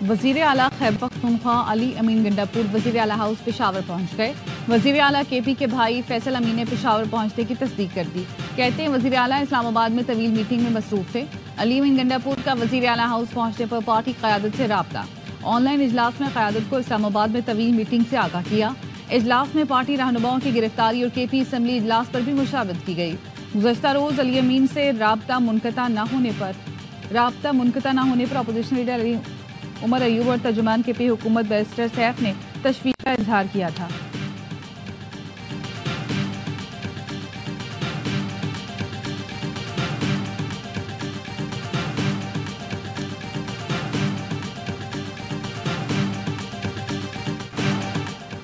वज़ीर आला खैबर पख्तूनख्वा अली अमीन गंडापुर वज़ीर आला हाउस पेशावर पहुंच गए। वज़ीर आला केपी के भाई फैसल अमीन ने पेशावर पहुंचने की तस्दीक कर दी। कहते हैं वज़ीर आला इस्लामाबाद में तवील मीटिंग में मसरूफ थे। अली अमीन गंडापुर का वज़ीर आला हाउस पहुंचने पर पार्टी क़यादत से राब्ता। ऑनलाइन इजलास में क़यादत को इस्लामाबाद में तवील मीटिंग से आगाह किया। इजलास में पार्टी रहनुमाओं की गिरफ्तारी और केपी असम्बली इजलास पर भी मुशावरत की गई। गुज़श्ता रोज़ अली अमीन से राब्ता मुनक़ता न होने पर अपोजिशन लीडर उमर अयूब और तर्जुमान केपी हुकूमत बैरिस्टर सैफ ने तशवीश का इजहार किया था।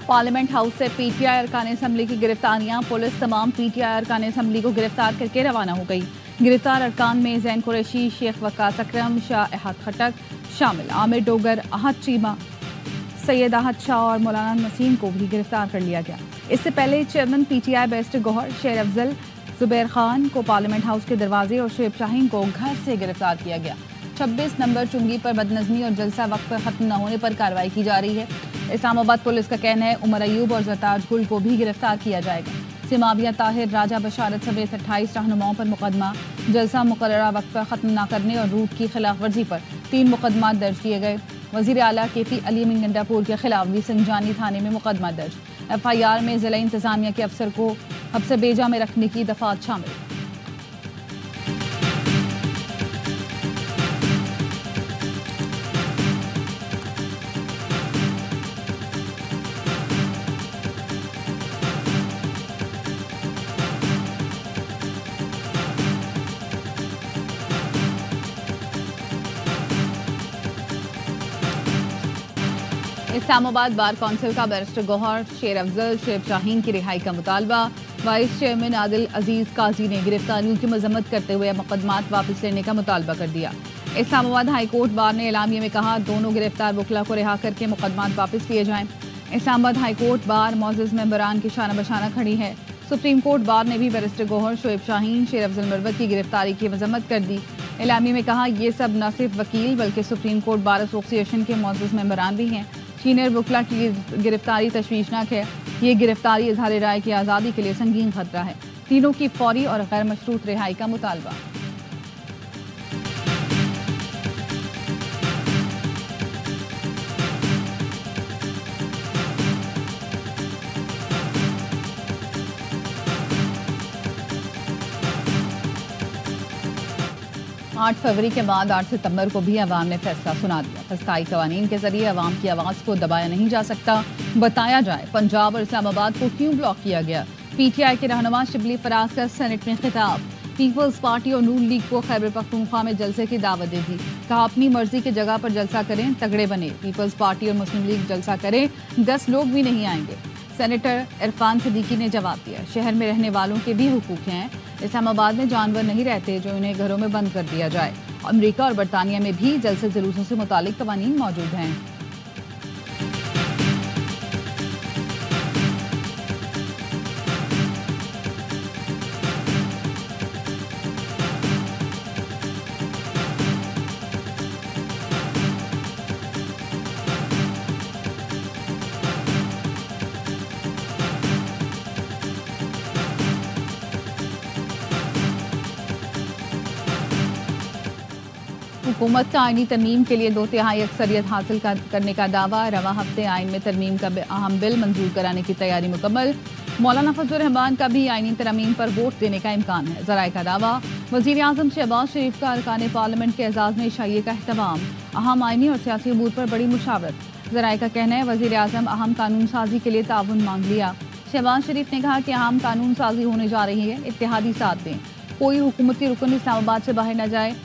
पार्लियामेंट हाउस से पीटीआई अरकान असम्बली की गिरफ्तारियां। पुलिस तमाम पीटीआई अरकान असम्बली को गिरफ्तार करके रवाना हो गई। गिरफ्तार अरकान में जैन कुरैशी, शेख वक्कास अकरम, शाह अहद खटक शामिल। आमिर डोगर, अहद चीमा, सैयद अहद शाह और मौलाना नसीम को भी गिरफ्तार कर लिया गया। इससे पहले चेयरमैन पीटीआई बैरिस्टर गौहर, शेर अफजल, जुबैर खान को पार्लियामेंट हाउस के दरवाजे और शुएब शाहीन को घर से गिरफ्तार किया गया। 26 नंबर चुंगी पर बदनज़मी और जलसा वक्त पर खत्म न होने पर कार्रवाई की जा रही है। इस्लामाबाद पुलिस का कहना है उमर अयूब और ज़रताज गुल को भी गिरफ्तार किया जाएगा। सिमाविया ताहिर, राजा बशारत समेत 28 रहनुमाओं पर मुकदमा। जलसा मुकर्ररा वक्त पर खत्म न करने और रूट की खिलाफ वर्जी पर 3 मुकदमा दर्ज किए गए। वज़ीर आला केपी अली अमीन गंडापुर के खिलाफ भी संजानी थाने में मुकदमा दर्ज। FIR में ज़िला इंतजामिया के अफसर को हब्स बेजा में रखने की दफात शामिल। इस्लामाबाद बार कौंसिल का बैरिस्टर गौहर, शेर अफजल, शुएब शाहीन की रिहाई का मुतालबा। वाइस चेयरमैन आदिल अजीज काजी ने गिरफ्तारियों की मजम्मत करते हुए मुकदमात वापस लेने का मुतालबा कर दिया। इस्लामाबाद हाई कोर्ट बार ने एलामिया में कहा दोनों गिरफ्तार वकला को रिहा करके मुकदमात वापस लिए जाएं। इस्लामाबाद हाई कोर्ट बार मोअज़्ज़ज़ मेंबरान की शाना बशाना खड़ी है। सुप्रीम कोर्ट बार ने भी बैरिस्टर गौहर, शुएब शाहीन, शेर अफजल मरवत की गिरफ्तारी की मजम्मत कर दी। एलामिया में कहा ये सब न सिर्फ वकील बल्कि सुप्रीम कोर्ट बार एसोसिएशन के मोअज़्ज़ज़ मेंबरान भी हैं। सीनियर वकला की गिरफ्तारी तशवीशनाक है। ये गिरफ्तारी इज़हार राय की आज़ादी के लिए संगीन खतरा है। तीनों की फौरी और गैर मशरूत रिहाई का मुतालबा। 8 फरवरी के बाद 8 सितंबर को भी अवाम ने फैसला सुना दिया। फस्ताई कवानीन के जरिए अवाम की आवाज़ को दबाया नहीं जा सकता। बताया जाए पंजाब और इस्लामाबाद को क्यों ब्लॉक किया गया। PTI के रहनुमा शिबली फराज का सेनेट में खिताब। पीपल्स पार्टी और नून लीग को खैबर पख्तूनख्वा में जलसे की दावत दे दी। कहा अपनी मर्जी की जगह पर जलसा करें, तगड़े बने। पीपल्स पार्टी और मुस्लिम लीग जलसा करें, 10 लोग भी नहीं आएंगे। सेनेटर इरफान सिद्दीकी ने जवाब दिया शहर में रहने वालों के भी हुकूक हैं। इस्लामाबाद में जानवर नहीं रहते जो इन्हें घरों में बंद कर दिया जाए। अमेरिका और बरतानिया में भी जलसे जुलूसों से मुतालिक कवानीन मौजूद हैं। हुकूमत का आईनी तरमीम के लिए 2/3 अक्सरियत हासिल करने का दावा। रवा हफ्ते आइन में तरमीम का अहम बिल मंजूर कराने की तैयारी मुकम्मल। मौलाना फजलुर रहमान का भी आईनी तरमीम पर वोट देने का इम्कान है। ज़राए का दावा। वज़ीर आज़म शहबाज शरीफ का अरकान पार्लियामेंट के एजाज़ में इशाइये का अहतमाम। अहम आईनी और सियासी अमूर पर बड़ी मुशावरत। ज़राए का कहना है वज़ीर आज़म अहम कानून साजी के लिए ताउन मांग लिया। शहबाज शरीफ ने कहा कि अहम कानून साजी होने जा रही है, इत्तेहादी साथ दें। कोई हुकूमती रुकन इस्लामाबाद से बाहर न जाए।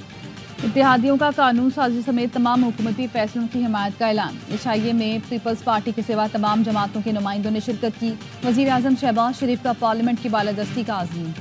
इत्तेहादियों का कानून साजी समेत तमाम हुकूमती फैसलों की हिमायत का ऐलान। इशाइये में पीपल्स पार्टी के सिवा तमाम जमातों के नुमाइंदों ने शिरकत की। वज़ीर आज़म शहबाज शरीफ का पार्लियामेंट की बालादस्ती का आज़म।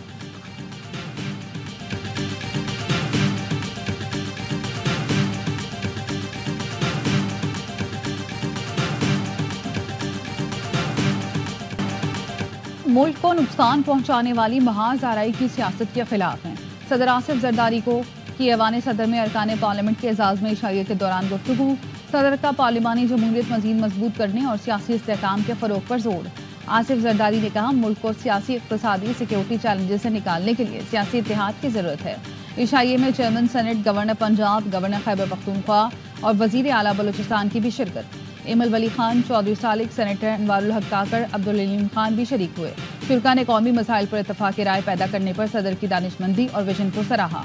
मुल्क को नुकसान पहुंचाने वाली महाज आराई की सियासत के खिलाफ हैं। सदर आसिफ जरदारी को की ऐवान सदर में अरकान पार्लियामेंट के एजाज में इशाइये के दौरान गुफ्तगू। सदर का पार्लिमानी जमहूरियत मजीद मजबूत करने और सियासी इस्तेहकाम के फरोग पर जोर। आसिफ जरदारी ने कहा, मुल्क को सियासी, इक़्तिसादी, सिक्योरिटी चैलेंजेस से निकालने के लिए सियासी इत्तेहाद की जरूरत है। इशाइये में chairman senate, governor Punjab, governor Khyber Pakhtunkhwa और वजीर आला बलूचिस्तान की भी शिरकत। इमल वली खान, चौधरी सालिक, सेनेटर अनवारुल हक काकड़, अब्दुल अलीम खान भी शरीक हुए। शुरका ने कौमी मसाइल पर इत्तफाक राय पैदा करने पर सदर की दानिशमंदी और विजन को सराहा।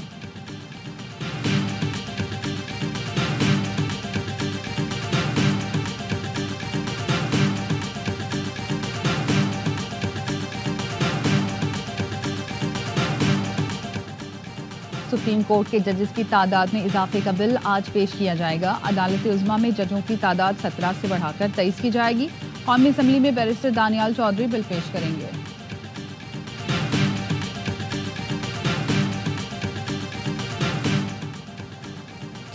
सुप्रीम कोर्ट के जजेस की तादाद में इजाफे का बिल आज पेश किया जाएगा। अदालत उज़्मा में जजों की तादाद 17 से बढ़ाकर 23 की जाएगी। कौमी असम्बली में बैरिस्टर दानियाल चौधरी बिल पेश करेंगे।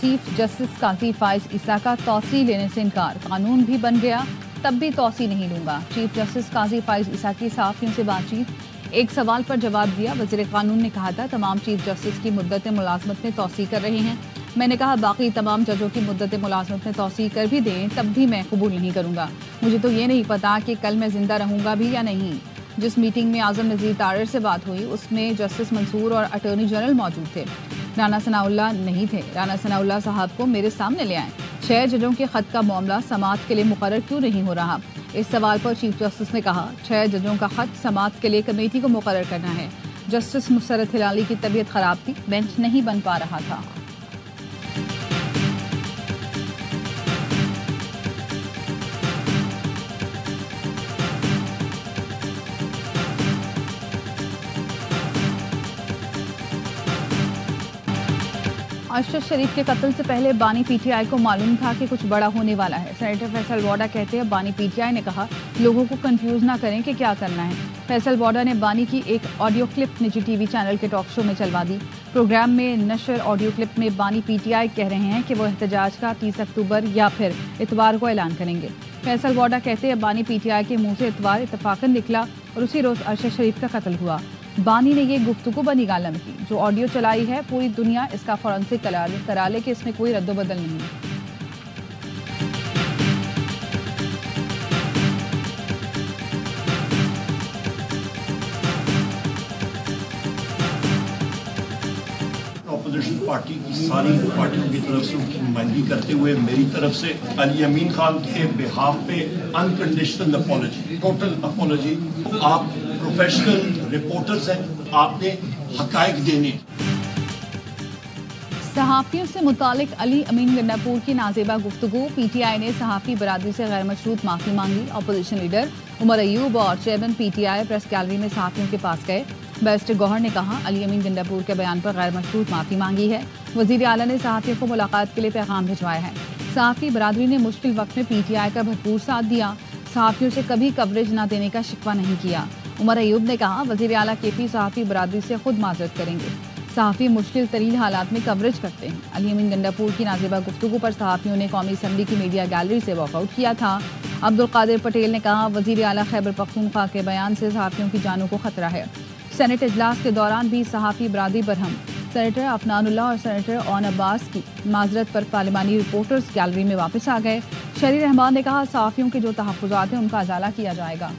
चीफ जस्टिस काजी फाइज ईसा का तौसी लेने से इनकार। कानून भी बन गया तब भी तौसी नहीं लूंगा। चीफ जस्टिस काजी फाइज ईसा की सहाफ़ियों से बातचीत। एक सवाल पर जवाब दिया। वज़ीर कानून ने कहा था, तमाम चीफ जस्टिस की मुद्दत मुलाजमत में तौसी कर रहे हैं। मैंने कहा, बाकी तमाम जजों की मुद्दत मुलाजमत में तौसी कर भी दें तब भी मैं कबूल नहीं करूंगा। मुझे तो ये नहीं पता कि कल मैं जिंदा रहूंगा भी या नहीं। जिस मीटिंग में आजम नज़ीर तारिर से बात हुई उसमें जस्टिस मंसूर और अटॉर्नी जनरल मौजूद थे। राना सनाउल्लाह नहीं थे। राना सनाउल्लाह साहब को मेरे सामने ले आए। 6 जजों के खत का मामला समाअत के लिए मुकर्रर क्यों नहीं हो रहा? इस सवाल पर चीफ जस्टिस ने कहा, 6 जजों का खत समाअत के लिए कमेटी को मुकर्रर करना है। जस्टिस मुसरत हिलाली की तबीयत खराब थी, बेंच नहीं बन पा रहा था। अरशद शरीफ के कत्ल से पहले बानी पीटीआई को मालूम था कि कुछ बड़ा होने वाला है। सेनेटर फैसल वोडा कहते हैं, बानी पीटीआई ने कहा, लोगों को कंफ्यूज ना करें कि क्या करना है। फैसल वोडा ने बानी की एक ऑडियो क्लिप निजी टीवी चैनल के टॉक शो में चलवा दी। प्रोग्राम में नशर ऑडियो क्लिप में बानी पीटीआई कह रहे हैं कि वो एहतजाज का 30 अक्टूबर या फिर इतवार को ऐलान करेंगे। फैसल वोडा कहते हैं, बानी पीटीआई के मुंह से इतवार इतफाकन निकला और उसी रोज अरशद शरीफ का कत्ल हुआ। बानी ने ये गुफ्तगू बनी गालम की, जो ऑडियो चलाई है पूरी दुनिया इसका फॉरेंसिक करा ले कि इसमें कोई रद्दोबदल नहीं है। अपोजिशन पार्टी की सारी पार्टियों की तरफ से उनकी नुमाइंदगी करते हुए मेरी तरफ से अली अमीन खान के बिहाफ पे अनकंडीशनल अपॉलजी, टोटल अपॉलजी। आप प्रोफेशनल रिपोर्टर्स हैं, आपने हकायक देने। सहाफ़ियों से मुतालिक अली अमीन गंडापुर की नाजेबा गुफ्तगू। पीटीआई ने सहाफ़ी बरादरी से गैर मशरूत माफ़ी मांगी। अपोजिशन लीडर उमर अयूब और चेयरमैन पीटीआई प्रेस गैलरी में सहाफ़ियों के पास गए। बैरिस्टर गौहर ने कहा, अली अमीन गंडापुर के बयान पर गैर मशरूत माफ़ी मांगी है। वज़ीर आला ने सहाफ़ियों को मुलाकात के लिए पैगाम भिजवाया है। सहाफ़ी बरादरी ने मुश्किल वक्त में पीटीआई का भरपूर साथ दिया। सहाफ़ियों से कभी कवरेज न देने का शिकवा नहीं किया। उमर अयूब ने कहा, वज़ीर आला केपी सहाफ़ी बरादरी से खुद माजरत करेंगे। सहाफ़ी मुश्किल तरीन हालात में कवरेज करते हैं। अली अमीन गंडापुर की नाजेबा गुफ्तगू पर सहाफ़ियों ने कौमी असम्बली की मीडिया गैलरी से वॉकआउट किया था। अब्दुल कादिर पटेल ने कहा, वज़ीर आला खैबर पख्तूनख्वा के बयान से सहाफ़ियों की जानों को खतरा है। सेनेट इजलास के दौरान भी सहाफ़ी बरादरी बरहम। सेनेटर अफनानुल्लाह और सेनेटर ओन अब्बास की माजरत पर पार्लिमानी रिपोर्टर्स गैलरी में वापस आ गए। शहरी रहमान ने कहा, सहाफ़ियों के जो तहफ़्फ़ुज़ात हैं उनका अजाला किया जाएगा।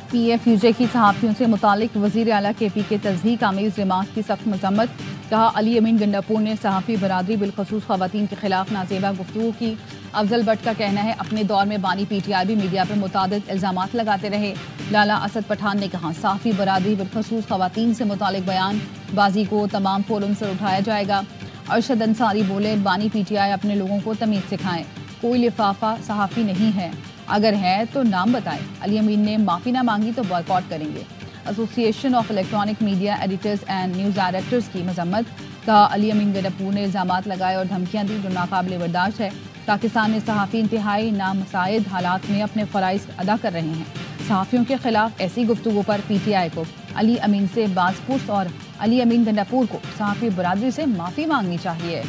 PFUJ की सहाफ़ियों से मुतालिक वज़ीर आला केपी के तज़हीक आमेज़ रिमार्क की सख्त मज़म्मत। कहा, अली अमीन गंडापुर ने सहाफ़ी बरादरी बिलखसूस ख़वातीन के खिलाफ नाजेबा गुफ्तगू की। अफजल भट्ट का कहना है, अपने दौर में बानी पीटीआई भी मीडिया पर मुतादिद इल्ज़ामात लगाते रहे। लाला असद पठान ने कहा, सहाफ़ी बरादरी बिलखसूस ख़वातीन से मुतालिक बयान बाजी को तमाम फोरम से उठाया जाएगा। अरशद अंसारी बोले, बानी पीटीआई अपने लोगों को तमीज़ सिखाएं। कोई लिफाफा सहाफ़ी नहीं है, अगर है तो नाम बताएं। अली अमीन ने माफ़ी ना मांगी तो बॉयकॉट करेंगे। Association of electronic media editors and news directors की मजम्मत। कहा, अली अमीन गंडापुर ने इल्ज़ामात लगाए और धमकियां दी जो नाकाबिल बर्दाश्त है। पाकिस्तान में सहाफ़ी इंतहाई नामसाइद हालात में अपने फ़राइज़ अदा कर रहे हैं। सहाफ़ियों के खिलाफ ऐसी गुफ्तगू पर PTI को अली अमीन से बाज़पुर्स और अली अमीन गंडापुर को सहाफी बरादरी से माफी मांगनी चाहिए।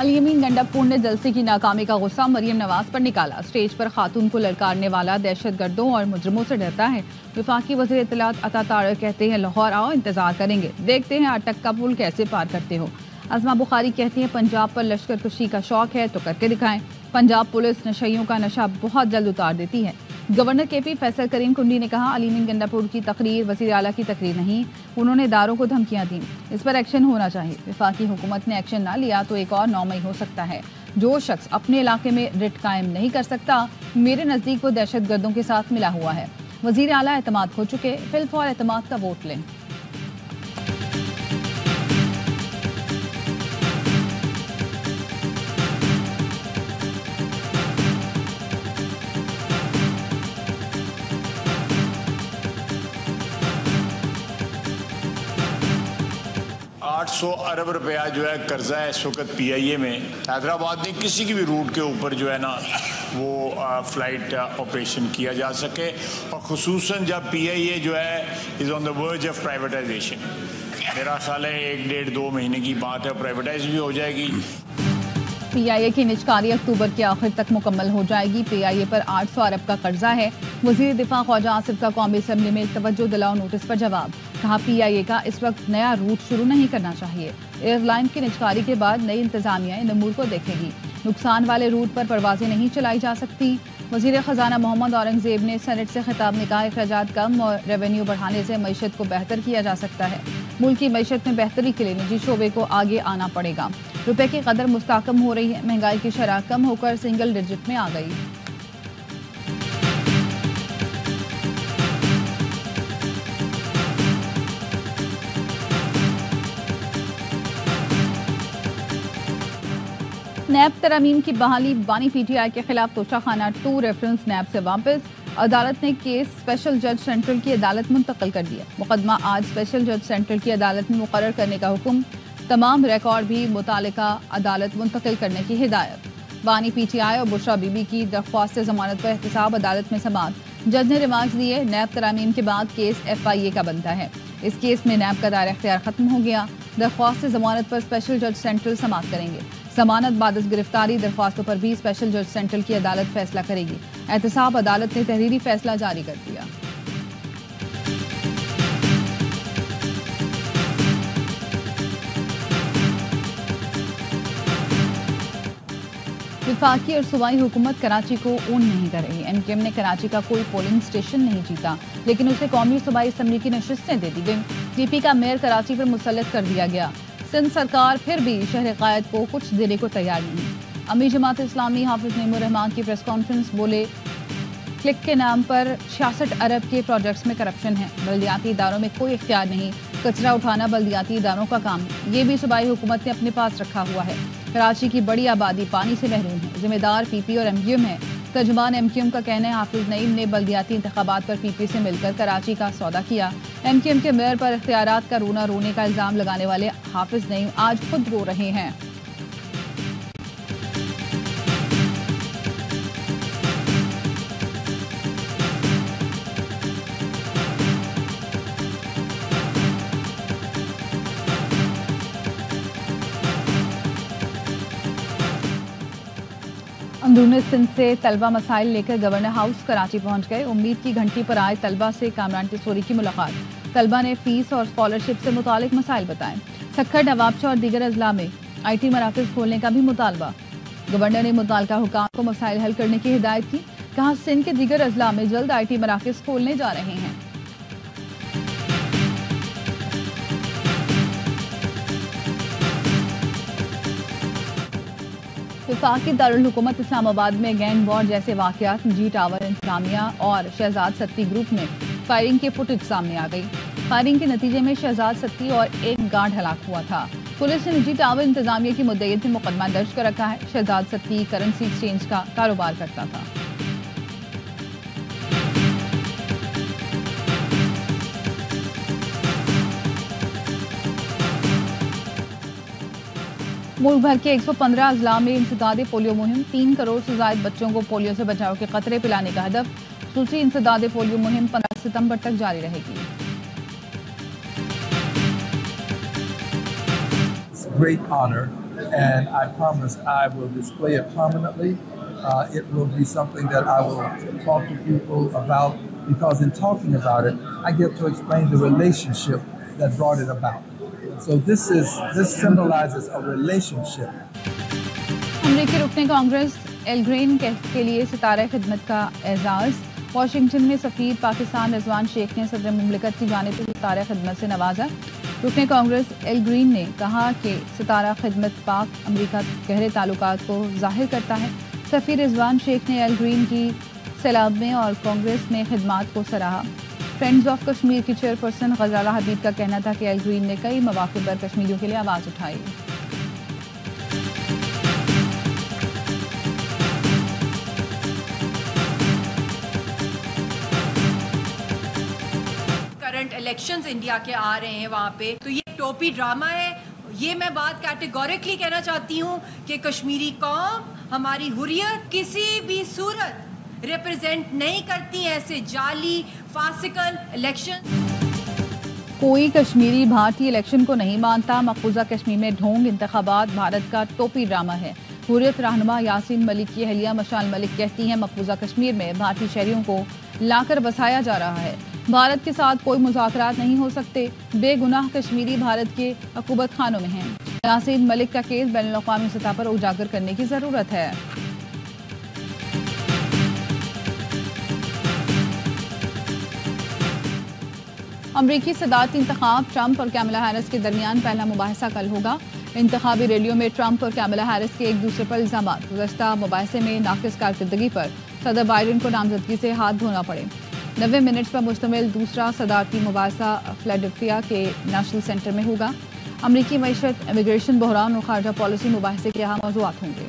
अली अमीन गंडापुर ने जलसे की नाकामी का गुस्सा मरियम नवाज पर निकाला। स्टेज पर खातून को ललकारने वाला दहशतगर्दों और मुजरिमों से डरता है। वफाकी वज़ीर इत्तलात अता तारक कहते हैं लाहौर आओ, इंतजार करेंगे, देखते हैं अटक का पुल कैसे पार करते हो। अज़मा बुखारी कहती हैं पंजाब पर लश्कर कुशी का शौक है तो करके दिखाएं। पंजाब पुलिस नशइयों का नशा बहुत जल्द उतार देती है। गवर्नर KP फैसल करीम कुंडी ने कहा अली अमीन गंडापुर की तकरीर वज़ीर आला की तकरीर नहीं, उन्होंने इदारों को धमकियां दी, इस पर एक्शन होना चाहिए। वफाकी हुकूमत ने एक्शन ना लिया तो एक और 9 मई हो सकता है। जो शख्स अपने इलाके में रिट कायम नहीं कर सकता, मेरे नज़दीक वो दहशतगर्दों के साथ मिला हुआ है। वज़ीर आला एतमाद खो चुके, फिल फॉर एतमाद का वोट लें। 800 अरब रुपया जो है कर्जा है इस वक्त PIA में। हैदराबाद में किसी की भी रूट के ऊपर जो है ना वो फ्लाइट ऑपरेशन किया जा सके, और खुसूसन जब PIA जो है is on the verge of privatisation. मेरा ख्याल है 1-1.5-2 महीने की बात है, प्राइवेटाइज भी हो जाएगी। PIA की निजकारी अक्टूबर के आखिर तक मुकम्मल हो जाएगी। PIA पर 800 अरब का कर्जा है। वज़ीर दिफा ख्वाजा आसिफ का कौमी असम्बली में तवज्जो दिलाओ नोटिस पर जवाब। कहा PIA का इस वक्त नया रूट शुरू नहीं करना चाहिए। एयरलाइन की निजकारी के बाद नई इंतजामिया इन अमूर को देखेगी। नुकसान वाले रूट पर परवाजें नहीं चलाई जा सकती। वज़ीर ख़जाना मोहम्मद औरंगज़ेब ने सेनेट से खिताब में कहा अखराजात कम और रेवेन्यू बढ़ाने से मईशत को बेहतर किया जा सकता है। मुल्क की मईशत में बेहतरी के लिए निजी शोबे को आगे आना पड़ेगा। रुपए की कदर मुस्तकम हो रही है, महंगाई की शरह कम होकर सिंगल डिजिट में आ गई। नैब तरमीम की बहाली, बानी PTI के खिलाफ तोशाखाना 2 रेफरेंस नैब से वापस। अदालत ने केस स्पेशल जज सेंट्रल की अदालत मुंतकिल कर दिया। मुकदमा आज स्पेशल जज सेंट्रल की अदालत में मुकर्रर करने का हुक्म। तमाम रिकॉर्ड भी मुतालिका अदालत मुंतकिल करने की हिदायत। बानी PTI और बुशरा बीबी की दरख्वास्त जमानत पर एहतसाब अदालत में समाअत। जज ने रिमार्क्स दिए, नैब तरमीम के बाद केस FIA का बनता है। इस केस में नैब का दायरा इख्तियार खत्म हो गया। दरख्वास्त जमानत पर स्पेशल जज सेंट्रल समाअत करेंगे। जमानत बाद गिरफ्तारी दरख्वास्तों पर भी स्पेशल जज सेंट्रल की अदालत फैसला करेगी। एहतसाब अदालत ने तहरीरी फैसला जारी कर दिया। वफाकी और सूबाई हुकूमत कराची को ओन नहीं कर रही। MKM ने कराची का कोई पोलिंग स्टेशन नहीं जीता, लेकिन उसे कौमी सूबाई असम्बली की नशिस्तें दे दी गई। DP का मेयर कराची पर मुसल्लत कर दिया गया। सिंध सरकार फिर भी शहर कायद को कुछ देने को तैयार नहीं। अमीर जमात इस्लामी हाफिज नईमुर रहमान की प्रेस कॉन्फ्रेंस, बोले क्लिक के नाम पर 66 अरब के प्रोजेक्ट्स में करप्शन है। बल्दियाती इदारों में कोई इख्तियार नहीं, कचरा उठाना बल्दियाती इदारों का काम है। ये भी सूबाई हुकूमत ने अपने पास रखा हुआ है। कराची की बड़ी आबादी पानी से महरूम है। जिम्मेदार PP और MQM है। तर्जुमान MQM का कहना है हाफिज नईम ने बल्दियाती इंतखाबात पर PP से मिलकर कराची का सौदा किया। MQM के मेयर पर इख्तियारात का रोना रोने का इल्जाम लगाने वाले हाफिज नईम आज खुद रो रहे हैं। अंदरूनी सिंध से तलबा मसाइल लेकर गवर्नर हाउस कराची पहुंच गए। उम्मीद की घंटी पर आए तलबा से कामरान टिसोरी की मुलाकात। तलबा ने फीस और स्कॉलरशिप से मुतालिक मसाइल बताए। सक्खर, नवाबशाह और दीगर अजला में IT मराकज खोलने का भी मुतालबा। गवर्नर ने मुताल्लिका हुकाम को मसाइल हल करने की हिदायत की। कहा सिंध के दीगर अजला में जल्द IT मराकज खोलने जा रहे हैं। वफाकी दारुल हुकूमत इस्लामाबाद में गैंग वॉर जैसे वाकयात, जी टावर इंतजामिया और शहजाद सत्ती ग्रुप में फायरिंग की फुटेज सामने आ गई। फायरिंग के नतीजे में शहजाद सत्ती और एक गार्ड हलाक हुआ था। पुलिस ने निजी टावर इंतजामिया की मुद्दईयत में मुकदमा दर्ज कर रखा है। शहजाद सत्ती करेंसी एक्सचेंज का कारोबार करता था। मुल्क भर के 115 अजला में इंसदाद पोलियो मुहिम, 3 करोड़ से ज्यादा बच्चों को पोलियो से बचाव के कतरे पिलाने का हदफ। दूसरी इंसदाद पोलियो मुहिम 15 सितंबर तक जारी रहेगी। It's a great honor, and I promise I will display it prominently. It will be something that I will talk to people about, because in talking about it, I get to explain the relationship that brought it about. So this symbolizes a relationship. अमरीकी रुकने Congress L green के लिए सितारे खिदमत का Ejaz. Washington में सफीर पाकिस्तान रिजवान शेख ने सदर मुमलिकत की जानिब से सितारे खिदमत से नवाजा। रुकने कांग्रेस एल ग्रीन ने कहा कि सितारा खिदमत पाक अमरीका गहरे ताल्लुकात को जाहिर करता है। सफीर रिजवान शेख ने एल ग्रीन की सैलाब में और कांग्रेस में खिदमात को सराहा। फ्रेंड्स ऑफ कश्मीर की चेयरपर्सन गजाला हबीब का कहना था कि एल ग्रीन ने कई मौक़े पर कश्मीरियों के लिए आवाज़ उठाई। करंट इलेक्शंस इंडिया के आ रहे हैं वहाँ पे, तो ये टोपी ड्रामा है। ये मैं बात कैटेगोरिकली कहना चाहती हूँ कि कश्मीरी कौम हमारी हुर्रियत किसी भी सूरत रिप्रेजेंट नहीं करती ऐसे जाली फासिकल इलेक्शन। कोई कश्मीरी भारतीय इलेक्शन को नहीं मानता। मकबूजा कश्मीर में ढोंग इंतखाबात भारत का टोपी ड्रामा है। हुर्रियत रहनुमा यासीन मलिक की अहलिया मशाल मलिक कहती हैं मकबूजा कश्मीर में भारतीय शहरियों को लाकर बसाया जा रहा है। भारत के साथ कोई मुज़ाकरात नहीं हो सकते। बेगुनाह कश्मीरी भारत के अकूबत खानों में हैं। यासीन मलिक का केस बैनुल अक़वामी सतह पर उजागर करने की ज़रूरत है। अमरीकी सदारती इंतखाब, ट्रंप और कैमला हैरिस के दरमियान पहला मुबाहिसा कल होगा। इंतखाबी रैलियों में ट्रंप और कैमला हैरिस के एक दूसरे पर इल्जामात। गुज़श्ता मुबाहिसे में नाक़िस कारकर्दगी पर सदर बाइडेन को नामजदगी से हाथ धोना पड़े। 90 मिनट्स पर मुश्तमिल दूसरा सदारती मुबाहिसा फिलाडेल्फिया के नेशनल सेंटर में होगा। अमरीकी मईशत, इमिग्रेशन, बहरान और खारजा पॉलिसी मुबाहिसे के अहम मौज़ूआत होंगे।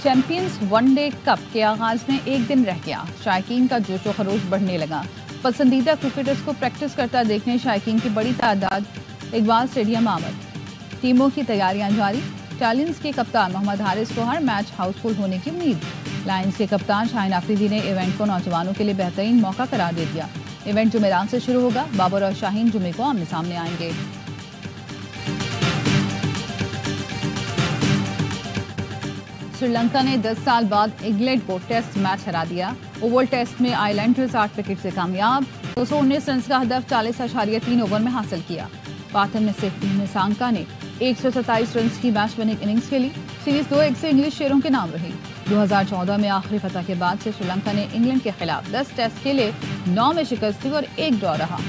चैंपियंस वनडे कप के आगाज में एक दिन रह गया। शायकीन का जोशो खरोश बढ़ने लगा। पसंदीदा क्रिकेटर्स को प्रैक्टिस करता देखने शायकीन की बड़ी तादाद इकबाल स्टेडियम आमद। टीमों की तैयारियां जारी। स्टालियंस के कप्तान मोहम्मद हारिस को हर मैच हाउसफुल होने की उम्मीद। लायंस के कप्तान शाहीन आफरीदी ने इवेंट को नौजवानों के लिए बेहतरीन मौका करार दे दिया। इवेंट जुमेरात से शुरू होगा। बाबर और शाहीन जुमे को आमने सामने आएंगे। श्रीलंका ने 10 साल बाद इंग्लैंड को टेस्ट मैच हरा दिया। ओवल टेस्ट में आइलैंडर्स 8 विकेट से कामयाब। 219 रन का हदफ 40.3 ओवर में हासिल किया। पाथन निसांका ने 127 रन की मैच विनिंग इनिंग्स खेली। सीरीज 2-1 से इंग्लिश शेरों के नाम रही। 2014 में आखिरी फतह के बाद से श्रीलंका ने इंग्लैंड के खिलाफ 10 टेस्ट खेले, 9 में शिकस्त थी और 1 ड्रॉ रहा।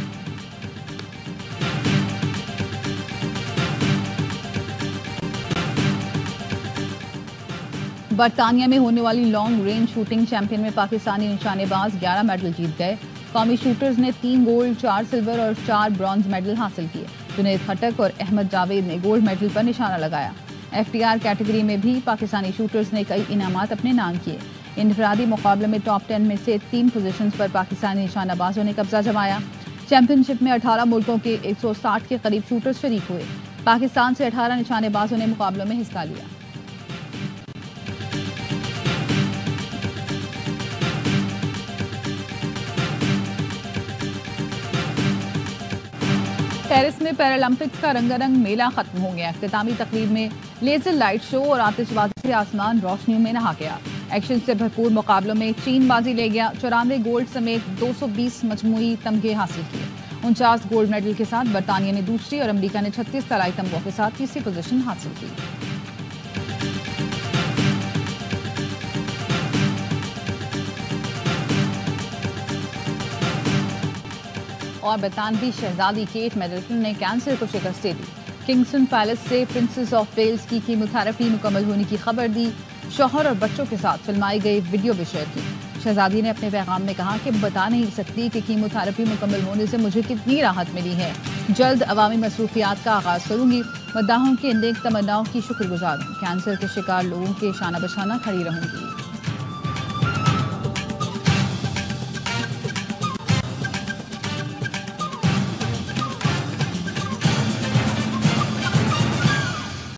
बरतानिया में होने वाली लॉन्ग रेंज शूटिंग चैंपियन में पाकिस्तानी निशानेबाज 11 मेडल जीत गए। कौमी शूटर्स ने 3 गोल्ड, 4 सिल्वर और 4 ब्रॉन्ज मेडल हासिल किए। जुनैद खटक और अहमद जावेद ने गोल्ड मेडल पर निशाना लगाया। FTR कैटेगरी में भी पाकिस्तानी शूटर्स ने कई इनामात अपने नाम किए। इनफरादी मुकाबले में टॉप 10 में से 3 पोजीशंस पर पाकिस्तानी निशानाबाजों ने कब्जा जमाया। चैंपियनशिप में 18 मुल्कों के 160 के करीब शूटर्स शरीक हुए। पाकिस्तान से 18 निशानेबाजों ने मुकाबलों में हिस्सा लिया। पेरिस में पैरालंपिक्स का रंगारंग मेला खत्म हो गया। इख्तितामी तकरीब में लेजर लाइट शो और आतिशबाजी से आसमान रोशनियों में नहा गया। एक्शन से भरपूर मुकाबलों में चीन बाजी ले गया। 94 गोल्ड समेत 220 मजमूई तमगे हासिल किए। 49 गोल्ड मेडल के साथ बरतानिया ने दूसरी और अमेरिका ने 36 तलाई तमगों के साथ तीसरी पोजीशन हासिल की। और बरतानवी शहजादी केट मिडलटन ने कैंसर को शिकस्त दे दी। किंगस्टन पैलेस से प्रिंसेस ऑफ वेल्स की कीमोथेरेपी मुकम्मल होने की खबर दी। शौहर और बच्चों के साथ फिल्माई गई वीडियो भी शेयर की। शहजादी ने अपने पैगाम में कहा कि बता नहीं सकती कि कीमोथेरेपी मुकम्मल होने से मुझे कितनी राहत मिली है। जल्द अवामी मसरूफियात का आगाज़ करूंगी। मद्दाहों की इन नेक तमन्नाओं की शुक्रगुजार हूँ। कैंसर के शिकार लोगों के शाना बशाना खड़ी रहूंगी।